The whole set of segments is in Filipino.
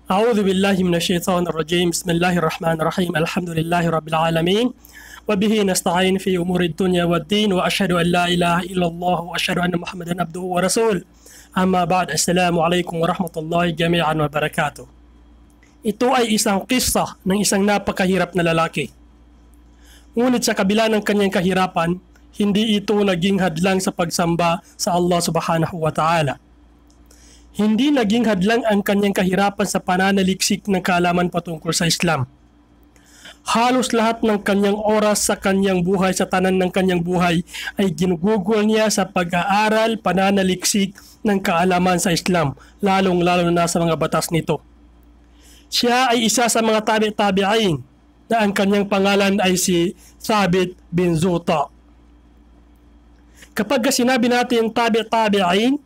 أعوذ بالله من الشيطان الرجيم. بسم الله الرحمن الرحيم. الحمد لله رب العالمين وبه نستعين في أمور الدنيا والدين وأشهد أن لا إله إلا الله وأشهد أن محمدا عبده ورسوله. أما بعد, Assalamu alaikum warahmatullahi jami'an wabarakatuh. Ito ay isang kisah ng isang napakahirap na lalaki. Ngunit sa kabila ng kanyang kahirapan, hindi ito naging hadlang sa pagsamba sa Allah subhanahu wa ta'ala. Hindi naging hadlang ang kanyang kahirapan sa pananaliksik ng kaalaman patungkol sa Islam. Halos lahat ng kanyang oras sa kanyang buhay, sa tanan ng kanyang buhay, ay ginugugol niya sa pag-aaral, pananaliksik ng kaalaman sa Islam, lalong-lalo na sa mga batas nito. Siya ay isa sa mga tabi-tabi'in na ang kanyang pangalan ay si Thabit bin Zuta. Kapag sinabi natin tabi-tabi'in,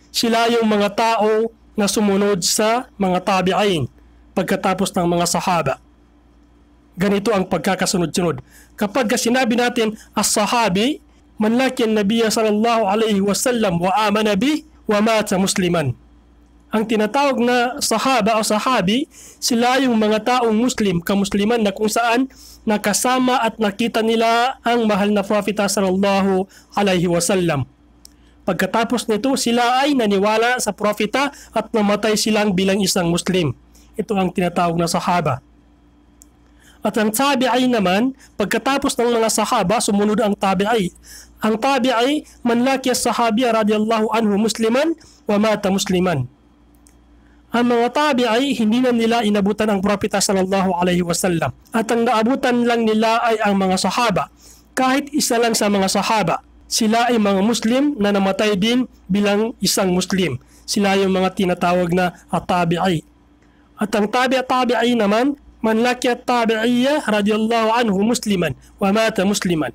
sila yung mga tao na sumunod sa mga tabi'in pagkatapos ng mga sahaba. Ganito ang pagkakasunod-sunod. Kapag sinabi natin as-sahabi, man laki an-nabiyya sallallahu alaihi wasallam wa amana bi wa mata musliman. Ang tinatawag na sahaba o sahabi, sila yung mga taong muslim, kamusliman na kung saan nakasama at nakita nila ang mahal na propeta sallallahu alaihi wasallam. Pagkatapos nito, sila ay naniwala sa propeta at namatay silang bilang isang Muslim. Ito ang tinatawag na sahaba. At ang tabi'i naman, pagkatapos ng mga sahaba, sumunod ang tabi'i. Ang tabi'i, man laki as-sahabiya radiyallahu anhu musliman wa mata musliman. Ang mga tabi'i, hindi na nila inabutan ang propeta sallallahu alaihi wasallam. At ang naabutan lang nila ay ang mga sahaba. Kahit isa lang sa mga sahaba, sila ay mga Muslim na namatay din bilang isang Muslim. Sila yung mga tinatawag na at-tabi'i. At ang tabi'i naman, man laki at-tabi'iyya radiyallahu anhu musliman wa mata musliman.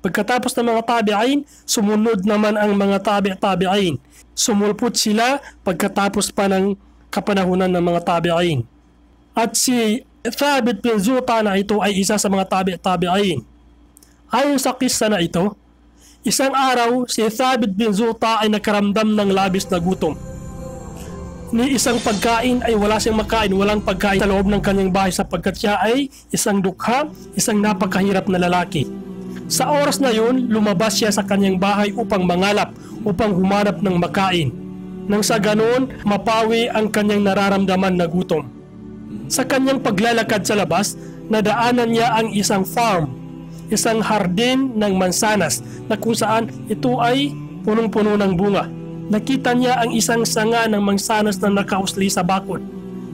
Pagkatapos ng mga tabi'in, sumunod naman ang mga tabi'in. Sumulpot sila pagkatapos pa ng kapanahunan ng mga tabi'in. At si Thabit bin Zuta na ito ay isa sa mga tabi'in. Ayon sa kisa na ito, isang araw, si Thabit bin Zuta ay nakaramdam ng labis na gutom. Ni isang pagkain ay wala siyang makain, walang pagkain sa loob ng kanyang bahay sapagkat siya ay isang dukha, isang napakahirap na lalaki. Sa oras na yun, lumabas siya sa kanyang bahay upang mangalap, upang humanap ng makain. Nang sa ganoon, mapawi ang kanyang nararamdaman na gutom. Sa kanyang paglalakad sa labas, nadaanan niya ang isang farm, isang hardin ng mansanas na kung saan ito ay punong-puno ng bunga. Nakita niya ang isang sanga ng mansanas na nakausli sa bakod.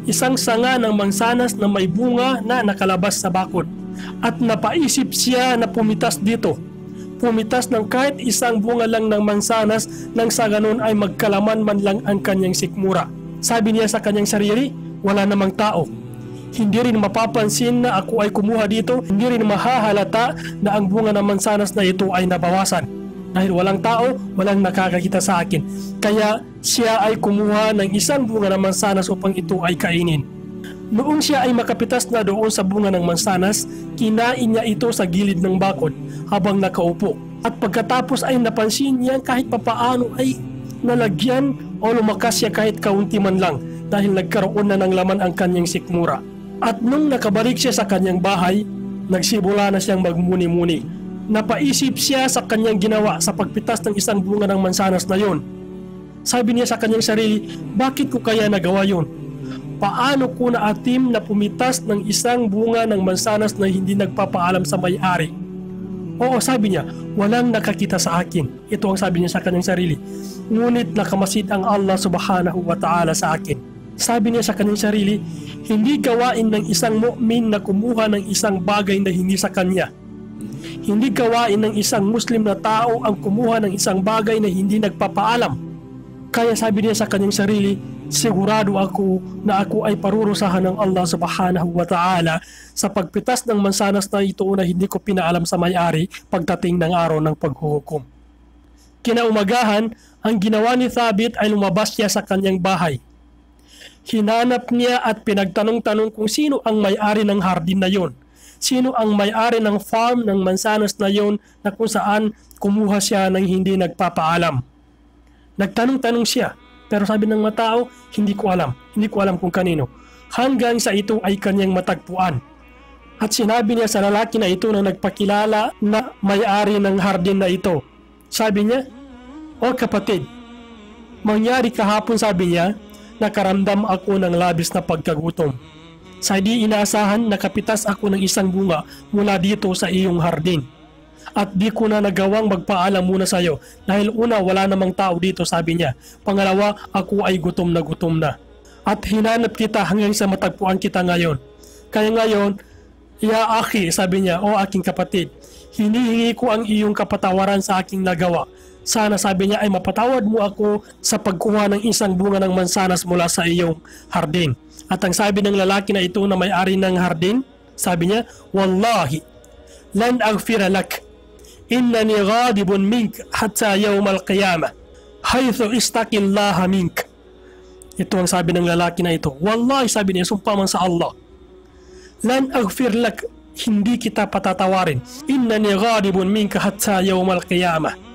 Isang sanga ng mansanas na may bunga na nakalabas sa bakod. At napaisip siya na pumitas dito. Pumitas ng kahit isang bunga lang ng mansanas nang sa ganun ay magkalaman man lang ang kanyang sikmura. Sabi niya sa kanyang sarili, wala namang tao. Hindi rin mapapansin na ako ay kumuha dito, hindi rin mahahalata na ang bunga ng mansanas na ito ay nabawasan. Dahil walang tao, walang nakakakita sa akin. Kaya siya ay kumuha ng isang bunga ng mansanas upang ito ay kainin. Noong siya ay makapitas na doon sa bunga ng mansanas, kinain niya ito sa gilid ng bakod habang nakaupo. At pagkatapos ay napansin niya kahit papaano ay nalagyan o lumakas siya kahit kaunti man lang dahil nagkaroon na ng laman ang kanyang sikmura. At nung nakabalik siya sa kanyang bahay, nagsimula na siyang magmuni-muni. Napaisip siya sa kanyang ginawa sa pagpitas ng isang bunga ng mansanas na yon. Sabi niya sa kanyang sarili, bakit ko kaya nagawa yon? Paano ko naatim na pumitas ng isang bunga ng mansanas na hindi nagpapaalam sa may-ari? Oo, sabi niya, walang nakakita sa akin. Ito ang sabi niya sa kanyang sarili. Ngunit nakamasid ang Allah subhanahu wa ta'ala sa akin. Sabi niya sa kanyang sarili, hindi gawain ng isang mu'min na kumuha ng isang bagay na hindi sa kanya. Hindi gawain ng isang Muslim na tao ang kumuha ng isang bagay na hindi nagpapaalam. Kaya sabi niya sa kanyang sarili, sigurado ako na ako ay parurusahan ng Allah subhanahu wa ta'ala sa pagpitas ng mansanas na ito na hindi ko pinaalam sa may-ari pagdating ng araw ng paghuhukom. Kinaumagahan, ang ginawa ni Thabit ay lumabas siya sa kanyang bahay. Hinanap niya at pinagtanong-tanong kung sino ang may-ari ng hardin na yon. Sino ang may-ari ng farm ng mansanas na yon na kung saan kumuha siya ng hindi nagpapaalam. Nagtanong-tanong siya Pero sabi ng mga tao, hindi ko alam. Hindi ko alam kung kanino. Hanggang sa ito ay kanyang matagpuan. At sinabi niya sa lalaki na ito na nagpakilala na may-ari ng hardin na ito. Sabi niya, "O kapatid, mangyari kahapon," sabi niya, "nakaramdam ako ng labis na pagkagutom. Sa di inaasahan, nakapitas ako ng isang bunga mula dito sa iyong hardin. At di ko na nagawang magpaalam muna sa iyo dahil una, wala namang tao dito," sabi niya. "Pangalawa, ako ay gutom na. At hinanap kita hanggang sa matagpuan kita ngayon. Kaya ngayon, ya akhi," sabi niya, "o aking kapatid, hinihingi ko ang iyong kapatawaran sa aking nagawa. Sana," sabi niya, "ay mapatawad mo ako sa pagkuha ng isang bunga ng mansanas mula sa iyong hardin." At ang sabi ng lalaki na ito na may-ari ng hardin, sabi niya, "Wallahi, lan aghfira lak. Innani ghadibun mink hatta yawm al-qiyamah. Haythu istaqillaha mink." Ito ang sabi ng lalaki na ito. Wallahi, sabi niya, sumpa man sa Allah, "Lan aghfir lak, hindi kita patatawarin. Innani ghadibun minka hatta yawm al-qiyamah."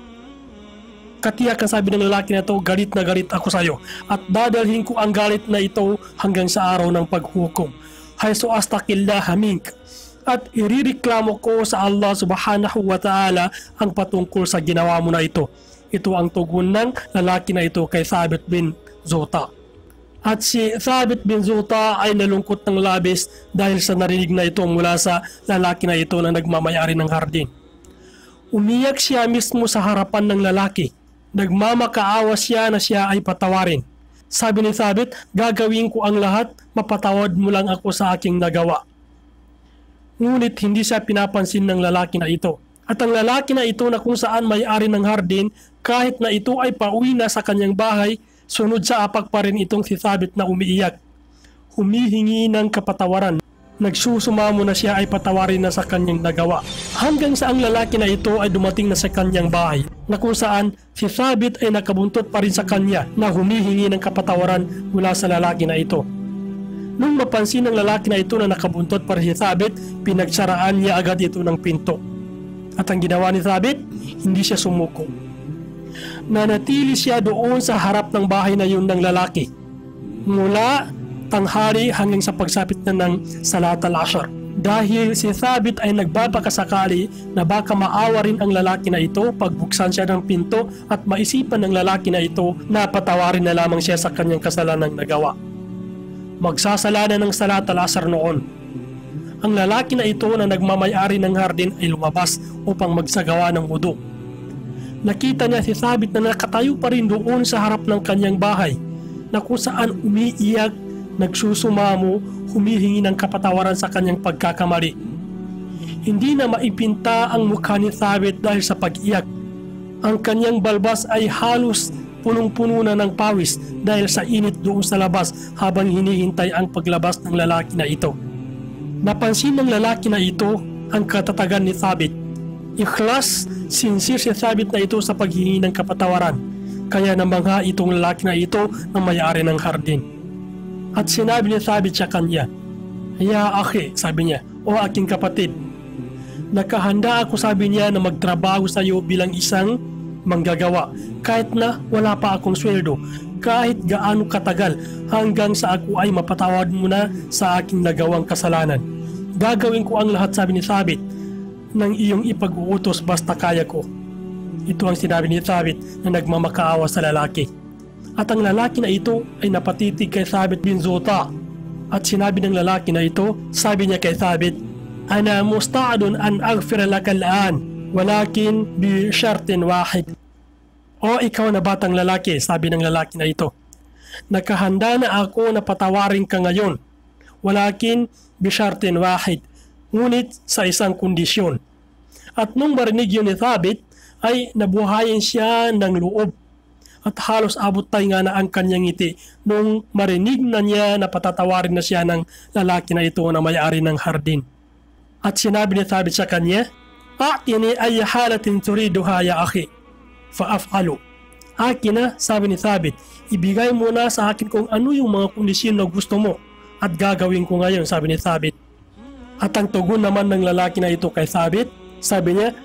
Katiyakan, sabi ng lalaki na ito, galit na galit ako sa iyo at dadalhin ko ang galit na ito hanggang sa araw ng paghukom. Hayso astaqillah mink, at irireklamo ko sa Allah subhanahu wa ta'ala ang patungkol sa ginawa mo na ito. Ito ang tugon ng lalaki na ito kay Thabit bin Zuta. At si Thabit bin Zuta ay nalungkot ng labis dahil sa narinig na ito mula sa lalaki na ito na nagmamayari ng hardin. Umiyak siya mismo sa harapan ng lalaki. Nagmamakaawa siya na siya ay patawarin. Sabi ni Thabit, "Gagawin ko ang lahat, mapatawad mo lang ako sa aking nagawa." Ngunit hindi siya pinapansin ng lalaki na ito. At ang lalaki na ito na kung saan may-ari ng hardin, kahit na ito ay pauwi na sa kanyang bahay, sunod sa apak pa rin itong si Thabit na umiiyak. Humihingi ng kapatawaran. Nagsusumamo na siya ay patawarin na sa kanyang nagawa. Hanggang sa ang lalaki na ito ay dumating na sa kanyang bahay, na kung saan si Thabit ay nakabuntot pa rin sa kanya na humihingi ng kapatawaran mula sa lalaki na ito. Nung mapansin ng lalaki na ito na nakabuntot pa rin si Thabit, pinagsaraan niya agad ito ng pinto. At ang ginawa ni Thabit, hindi siya sumuko. Nanatili siya doon sa harap ng bahay na yun ng lalaki mula tanghali hanggang sa pagsapit na ng Salat al-Ashr. Dahil si Thabit ay nagbabakasakali na baka maawa rin ang lalaki na ito pagbuksan siya ng pinto at maisipan ng lalaki na ito na patawarin na lamang siya sa kanyang kasalanang nagawa. Magsasala na ng Salat al-Asr noon. Ang lalaki na ito na nagmamayari ng hardin ay lumabas upang magsagawa ng wudu. Nakita niya si Thabit na nakatayo pa rin doon sa harap ng kanyang bahay, na kung saan umiiyak, nagsusumamo, humihingi ng kapatawaran sa kanyang pagkakamali. Hindi na maipinta ang mukha ni Thabit dahil sa pag-iyak. Ang kanyang balbas ay halos punong-puno na ng pawis dahil sa init doon sa labas habang hinihintay ang paglabas ng lalaki na ito. Napansin ng lalaki na ito ang katatagan ni Thabit. Ikhlas, sincere si Thabit na ito sa paghingi ng kapatawaran. Kaya namangha itong lalaki na ito na may-ari ng hardin. At sinabi ni Thabit sa kanya, "Ya akhi," sabi niya, "o aking kapatid, nakahanda ako," sabi niya, "na magtrabaho sa iyo bilang isang manggagawa kahit na wala pa akong sweldo, kahit gaano katagal hanggang sa ako ay mapatawad mo na sa aking nagawang kasalanan. Gagawin ko ang lahat," sabi ni Thabit, "ng iyong ipag-uutos basta kaya ko." Ito ang sinabi ni Thabit na nagmamakaawa sa lalaki. At ang lalaki na ito ay napatitig kay Thabit bin Zuta. At sinabi ng lalaki na ito, sabi niya kay Thabit, "Ana musta'adun an aghfira laka al-an, walakin bi shartin wahid." "O ikaw na batang lalaki," sabi ng lalaki na ito, "nakahanda na ako na patawarin ka ngayon, walakin bi shartin wahid, ngunit sa isang kondisyon." At nung marinig yun ni Thabit, ay nabuhayin siya ng loob. At halos abot tainga na ang kanyang ngiti nung marinig na niya na patatawarin na siya ng lalaki na ito na may-ari ng hardin. At sinabi ni Thabit sa kanya, "A'tini ay halatin turiduha ya akhi, fa'af'alu." "Akin na," sabi ni Thabit, "ibigay mo na sa akin kung ano yung mga kondisyon na gusto mo at gagawin ko ngayon," sabi ni Thabit. At ang tugon naman ng lalaki na ito kay Thabit, sabi niya,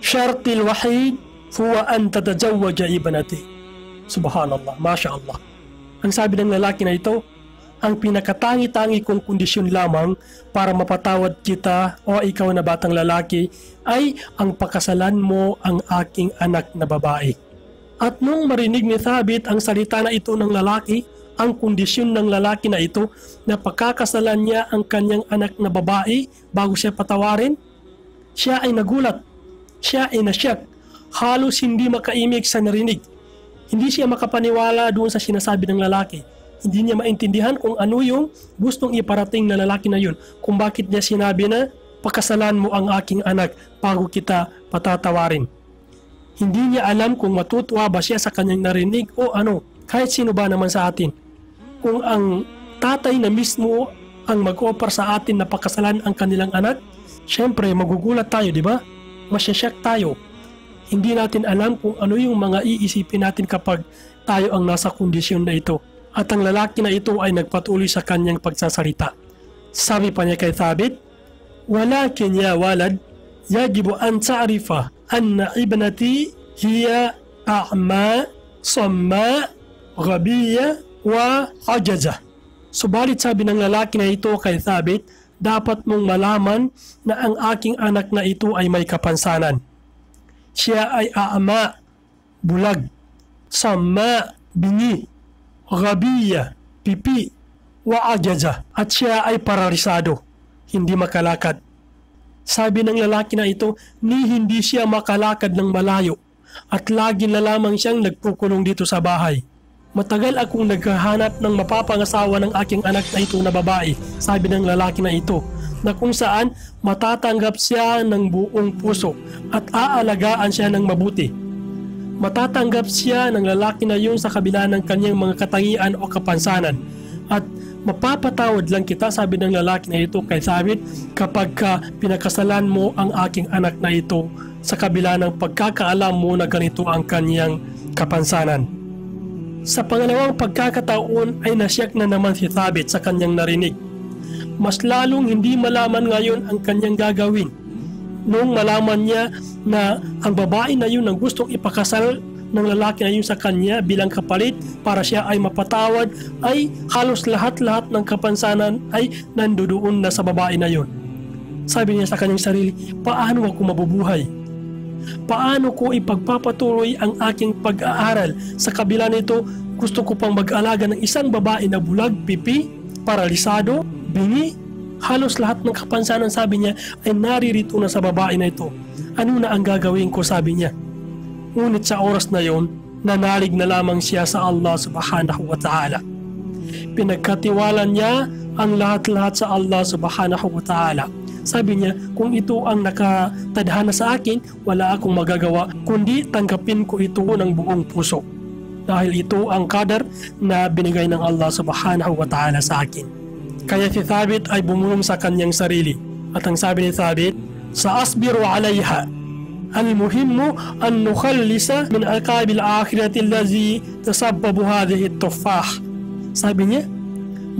"Shartil wahid huwa an tatajawwaja ibnati." Subhanallah, Masya Allah. Ang sabi ng lalaki na ito, ang pinakatangi-tangi kong kondisyon lamang para mapatawad kita o ikaw na batang lalaki ay ang pakasalan mo ang aking anak na babae. At nung marinig ni Thabit ang salita na ito ng lalaki, ang kondisyon ng lalaki na ito na pagkakasalan niya ang kanyang anak na babae bago siya patawarin, siya ay nagulat. Siya ay nasyak. Halos hindi makaimik sa narinig. Hindi siya makapaniwala doon sa sinasabi ng lalaki. Hindi niya maintindihan kung ano yung gustong iparating na lalaki na yun. Kung bakit niya sinabi na, pakasalan mo ang aking anak bago kita patatawarin. Hindi niya alam kung matutuwa ba siya sa kanyang narinig o ano. Kahit sino ba naman sa atin. Kung ang tatay na mismo ang mag-offer sa atin na pakasalan ang kanilang anak, syempre magugulat tayo, di ba? Masyasyak tayo. Hindi natin alam kung ano yung mga iisipin natin kapag tayo ang nasa kondisyon na ito. At ang lalaki na ito ay nagpatuloy sa kanyang pagsasalita. Sabi pa niya kay Thabit, "Walakin ya walad, yajibu an ta'rifa anna ibnati hiya a'ma, samma, ghabiya, wa ajaza." Subalit sabi ng lalaki na ito kay Thabit, dapat mong malaman na ang aking anak na ito ay may kapansanan. Siya ay a'ma, bulag, samma, bingi, ghabiya, pipi, wa ajaza, at siya ay paralisado, hindi makalakad. Sabi ng lalaki na ito, hindi siya makalakad ng malayo at lagi na lamang siyang nagpukulong dito sa bahay. Matagal akong naghahanap ng mapapangasawa ng aking anak na ito na babae, sabi ng lalaki na ito, na kung saan matatanggap siya ng buong puso at aalagaan siya ng mabuti. Matatanggap siya ng lalaki na yun sa kabila ng kanyang mga katangian o kapansanan. At mapapatawad lang kita, sabi ng lalaki na ito kay Thabit, kapag pinakasalan mo ang aking anak na ito sa kabila ng pagkakaalam mo na ganito ang kanyang kapansanan. Sa pangalawang pagkakataon ay nasyak na naman si Thabit sa kanyang narinig. Mas lalong hindi malaman ngayon ang kanyang gagawin. Nung malaman niya na ang babae na yun ang gustong ipakasal ng lalaki na yun sa kanya bilang kapalit para siya ay mapatawad, ay halos lahat-lahat ng kapansanan ay nandoon na sa babae na yun. Sabi niya sa kanyang sarili, paano ako mabubuhay? Paano ko ipagpapatuloy ang aking pag-aaral? Sa kabila nito, gusto ko pang mag-alaga ng isang babae na bulag, pipi, paralisado, bingi. Halos lahat ng kapansanan, sabi niya, ay naririto na sa babae na ito. Ano na ang gagawin ko, sabi niya. Ngunit sa oras na yon, nanalig na lamang siya sa Allah subhanahu wa ta'ala. Pinagkatiwala niya ang lahat-lahat sa Allah subhanahu wa ta'ala. Sabi niya, kung ito ang nakatadhana sa akin, wala akong magagawa, kundi tanggapin ko ito ng buong puso. Dahil ito ang qadar na binigay ng Allah subhanahu wa ta'ala sa akin. Kaya si Thabit ay bumulong sa kanyang sarili. At ang sabi ni Thabit, "Saasbiru alayha. Al-muhimmu an nukhallisa min aqabil akhirati allazi tasabbabu hadhihi at-tuffah." Sabi niya,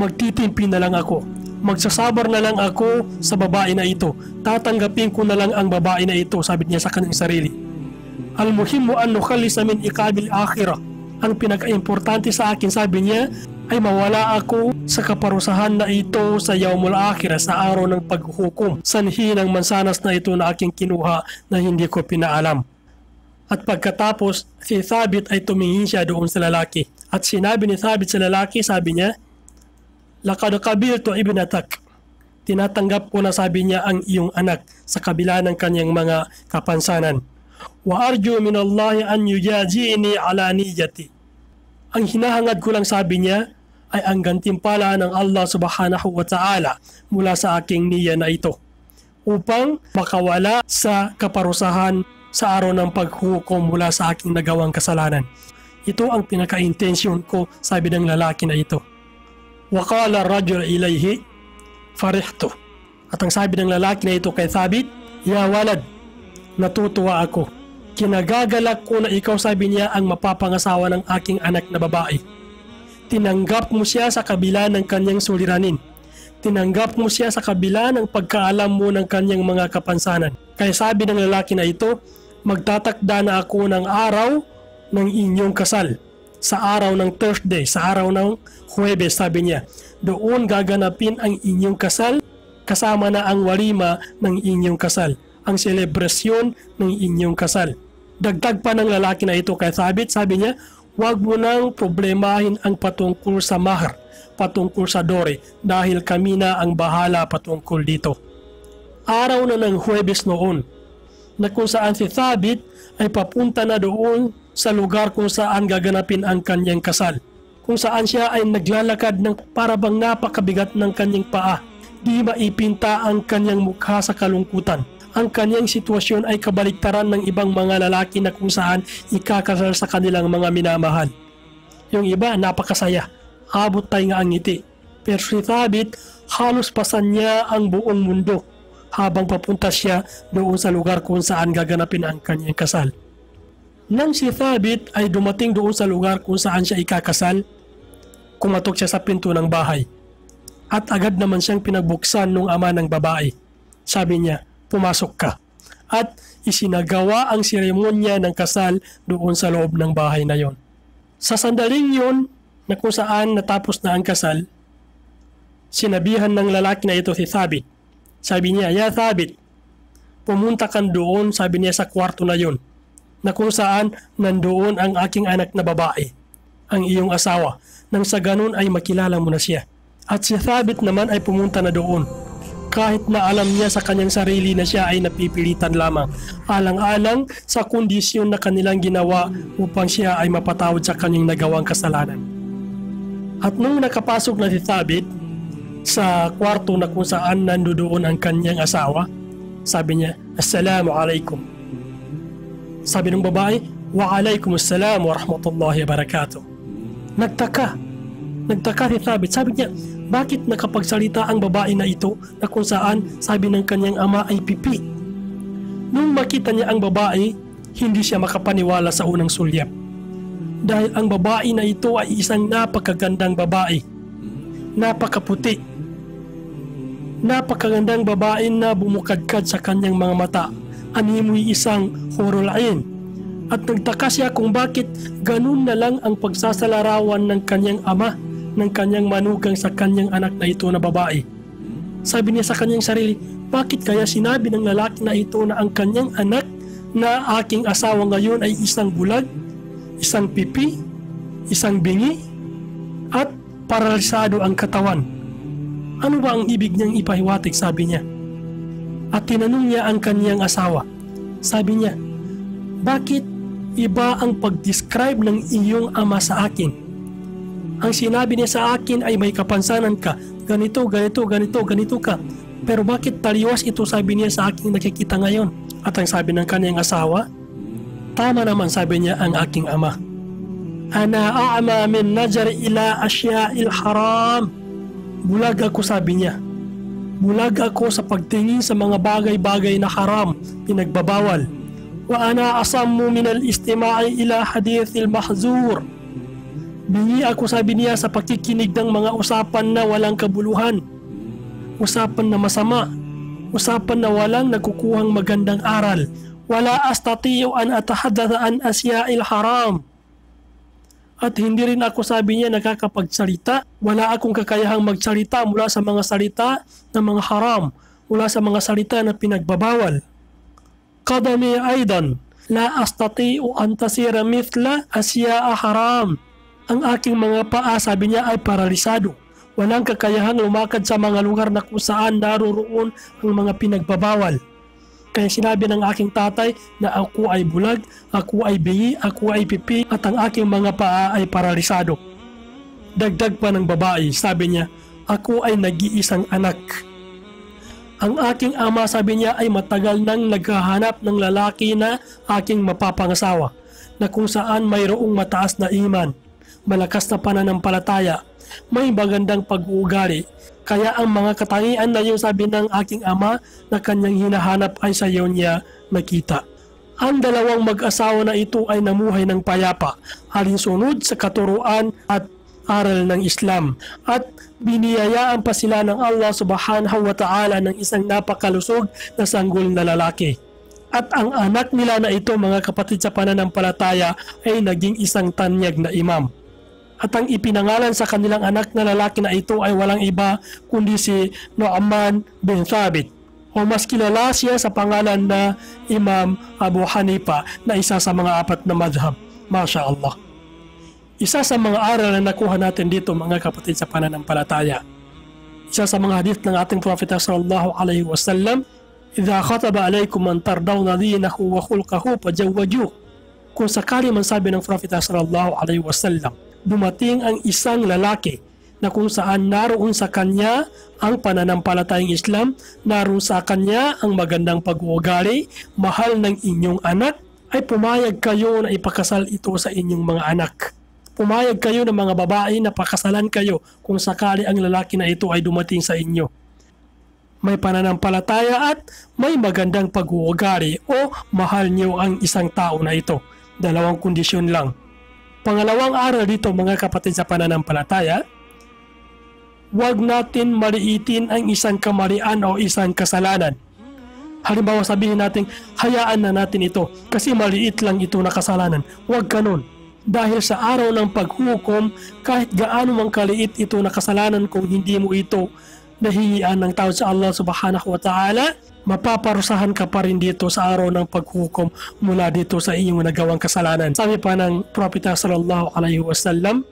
magtitimpi na lang ako. Magsasabar na lang ako sa babae na ito. Tatanggapin ko na lang ang babae na ito, sabi niya sa kanyang sarili. Al-muhimmu an nukhallisa min aqabil akhirah. Ang pinaka-importante sa akin, sabi niya, ay mawala ako sa kaparusahan na ito sa Yaumul Akhirah, sa araw ng paghuhukom, sanhi ng mansanas na ito na aking kinuha na hindi ko pinaalam. At pagkatapos, si Thabit ay tumingin siya doon sa lalaki. At sinabi ni Thabit sa lalaki, sabi niya, "Laqad qabiltu ibnatak." Tinatanggap ko na, sabi niya, ang iyong anak sa kabila ng kanyang mga kapansanan. "Wa arju min Allah an yujazini ala niyyati." Ang hinahangad ko lang, sabi niya, ay ang gantimpala ng Allah subhanahu wa ta'ala mula sa aking niya na ito upang makawala sa kaparusahan sa araw ng paghukom mula sa aking nagawang kasalanan. Ito ang pinaka-intensyon ko, sabi ng lalaki na ito. Wa qala ar-rajul ilayhi farihtu. At ang sabi ng lalaki na ito kay Thabit, "Ya walad, natutuwa ako. Kinagagalak ko na ikaw," sabi niya, "ang mapapangasawa ng aking anak na babae." Tinanggap mo siya sa kabila ng kanyang suliranin. Tinanggap mo siya sa kabila ng pagkaalam mo ng kanyang mga kapansanan. Kaya sabi ng lalaki na ito, "Magtatakda na ako ng araw ng inyong kasal. sa araw ng Thursday, sa araw ng Huwebes, sabi niya, doon gaganapin ang inyong kasal, kasama na ang walima ng inyong kasal, ang selebrasyon ng inyong kasal. Dagdag pa ng lalaki na ito kay Thabit, sabi niya, huwag mo nang problemahin ang patungkol sa mahar, patungkol sa dore, dahil kami na ang bahala patungkol dito. Araw na ng Huwebes noon, na kung saan si Thabit ay papunta na doon sa lugar kung saan gaganapin ang kanyang kasal. Kung saan siya ay naglalakad ng parabang napakabigat ng kanyang paa. Di maipinta ang kanyang mukha sa kalungkutan. Ang kanyang sitwasyon ay kabaliktaran ng ibang mga lalaki na kung saan ikakasal sa kanilang mga minamahal. Yung iba napakasaya, abot tayo nga ang ngiti. Pero si Thabit, halos pasan niya ang buong mundo habang papunta siya doon sa lugar kung saan gaganapin ang kanyang kasal. Nang si Thabit ay dumating doon sa lugar kung saan siya ikakasal, kumatok siya sa pinto ng bahay. At agad naman siyang pinagbuksan ng ama ng babae. Sabi niya, pumasok ka. At isinagawa ang seremonya ng kasal doon sa loob ng bahay na yon. Sa sandaling yon na kung saan natapos na ang kasal, sinabihan ng lalaki na ito si Thabit. Sabi niya, ya Thabit, pumunta ka doon, sabi niya, sa kwarto na yon, na kung saan nandoon ang aking anak na babae, ang iyong asawa, nang sa ganun ay makilala mo na siya. At si Thabit naman ay pumunta na doon, kahit na alam niya sa kanyang sarili na siya ay napipilitan lamang, alang-alang sa kondisyon na kanilang ginawa upang siya ay mapatawad sa kanyang nagawang kasalanan. At nung nakapasok na si Thabit sa kwarto na kung saan nandoon ang kanyang asawa, sabi niya, Assalamu alaikum. Sabi ng babae, wa alaikumussalam wa rahmatullahi wa barakatuh. Nagtaka si Thabit. Sabi niya, bakit nakapagsalita ang babae na ito na kung saan sabi ng kanyang ama ay pipi? Nung makita niya ang babae, hindi siya makapaniwala sa unang sulyap. Dahil ang babae na ito ay isang napakagandang babae. Napakaputi. Napakagandang babae na bumukadkad sa kanyang mga mata. Animoy isang hurul ain. At nagtaka siya kung bakit ganun na lang ang pagsasalarawan ng kanyang ama, ng kanyang manugang sa kanyang anak na ito na babae. Sabi niya sa kanyang sarili, bakit kaya sinabi ng lalaki na ito na ang kanyang anak na aking asawa ngayon ay isang bulag, isang pipi, isang bingi, at paralisado ang katawan? Ano ba ang ibig niyang ipahiwatig, sabi niya. At tinanong niya ang kanyang asawa. Sabi niya, bakit iba ang pag-describe ng iyong ama sa akin? Ang sinabi niya sa akin ay may kapansanan ka, ganito, ganito, ganito, ganito ka. Pero bakit taliwas ito, sabi niya, sa aking nakikita ngayon? At ang sabi ng kanyang asawa, tama naman, sabi niya, ang aking ama. Ana a'ma min najar ila asya'il haram. Bulag ako, sabi niya. Bulag ako sa pagtingin sa mga bagay-bagay na haram, pinagbabawal. Wa ana asammu min al-istima'i ila hadithil mahzur. Bingi ako, sabi niya, sa pakikinig ng mga usapan na walang kabuluhan. Usapan na masama. Usapan na walang nakukuhang magandang aral. Wala astati'u an atahadatha an asya'il haram. At hindi rin ako, sabi niya, nakakapagsalita. Wala akong kakayahang magsalita mula sa mga salita ng mga haram, mula sa mga salita na pinagbabawal. Qadami aidan, la astati'u an tasira mithla asya'a haram. Ang aking mga paa, sabi niya, ay paralisado. Walang kakayahang lumakad sa mga lugar na kung saan naroroon ang mga pinagbabawal. Kaya sinabi ng aking tatay na ako ay bulag, ako ay bingi, ako ay pipi, at ang aking mga paa ay paralisado. Dagdag pa ng babae, sabi niya, ako ay nag-iisang anak. Ang aking ama, sabi niya, ay matagal nang naghahanap ng lalaki na aking mapapangasawa, na kung saan mayroong mataas na iman, malakas na pananampalataya, may magandang pag-uugali. Kaya ang mga katangian na yung sabi ng aking ama na kanyang hinahanap ay sa iyo niya nakita. Ang dalawang mag-asawa na ito ay namuhay ng payapa, alinsunod sa katuruan at aral ng Islam, at biniyayaan pa sila ng Allah subhanahu wa ta'ala ng isang napakalusog na sanggol na lalaki. At ang anak nila na ito, mga kapatid sa pananampalataya, ay naging isang tanyag na imam. At ang ipinangalan sa kanilang anak na lalaki na ito ay walang iba kundi si Nu'man bin Thabit, o mas kilala siya sa pangalan na Imam Abu Hanifa, na isa sa mga 4 na madhab. Masya Allah. Isa sa mga aral na nakuha natin dito, mga kapatid, sa pananampalataya, isa sa mga hadith ng ating Prophet sallallahu alaihi wasallam, "Idha khataba alaykum man tardawna dinahu wa khulqahu fajawwajuh." Kung sakali man, sabi ng Prophet sallallahu alaihi wasallam, dumating ang isang lalaki na kung saan naroon sa kanya ang pananampalatayang Islam, naroon sa kanya ang magandang pag-uugali, mahal ng inyong anak, ay pumayag kayo na ipakasal ito sa inyong mga anak. Pumayag kayo ng mga babae na pakasalan kayo kung sakali ang lalaki na ito ay dumating sa inyo. May pananampalataya at may magandang pag-uugali, o mahal niyo ang isang tao na ito. 2 kondisyon lang. Pangalawang aral dito, mga kapatid, sa pananampalataya, huwag natin maliitin ang isang kamalian o isang kasalanan. Halimbawa, sabihin natin, hayaan na natin ito kasi maliit lang ito na kasalanan. Huwag ganun. Dahil sa araw ng paghukom, kahit gaano mang kaliit ito na kasalanan, kung hindi mo ito nahingian ng tawad sa Allah subhanahu wa ta'ala, mapaparusahan ka pa rin dito sa araw ng paghukom mula dito sa iyong nagawang kasalanan. Sabi pa ng Propeta sallallahu alaihi wasallam,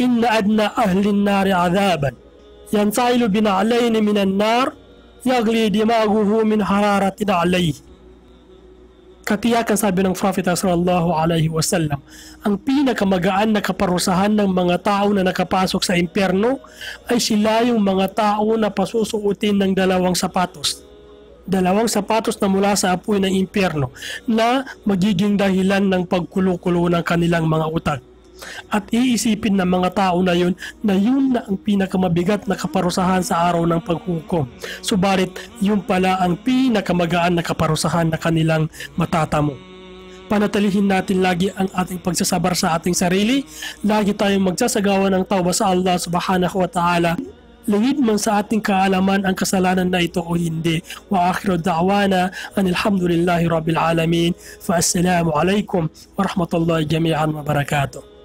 "Inna adna ahlin nari adhaban yansailu bina'alaini minan nar yagli dimaguhu min hararatin alayhi." Katiyakan, sabi ng Prophet sallallahu alaihi wasallam, ang pinakamagaan na kaparusahan ng mga tao na nakapasok sa impyerno ay sila yung mga tao na pasusuotin ng 2 sapatos. 2 sapatos na mula sa apoy ng impyerno na magiging dahilan ng pagkulo-kulo ng kanilang mga utak. At iisipin ng mga tao na yun na ang pinakamabigat na kaparusahan sa araw ng paghukom. Subalit yun pala ang pinakamagaan na kaparusahan na kanilang matatamo. Panatilihin natin lagi ang ating pagsasabar sa ating sarili. Lagi tayong magsasagawa ng tawba sa Allah subhanahu wa ta'ala. Lingid man sa ating kaalaman ang kasalanan na ito o hindi. Wa akhiru da'wana anilhamdulillahi rabbil alamin. Fa assalamu alaikum wa rahmatullahi jami'an wa barakatuh.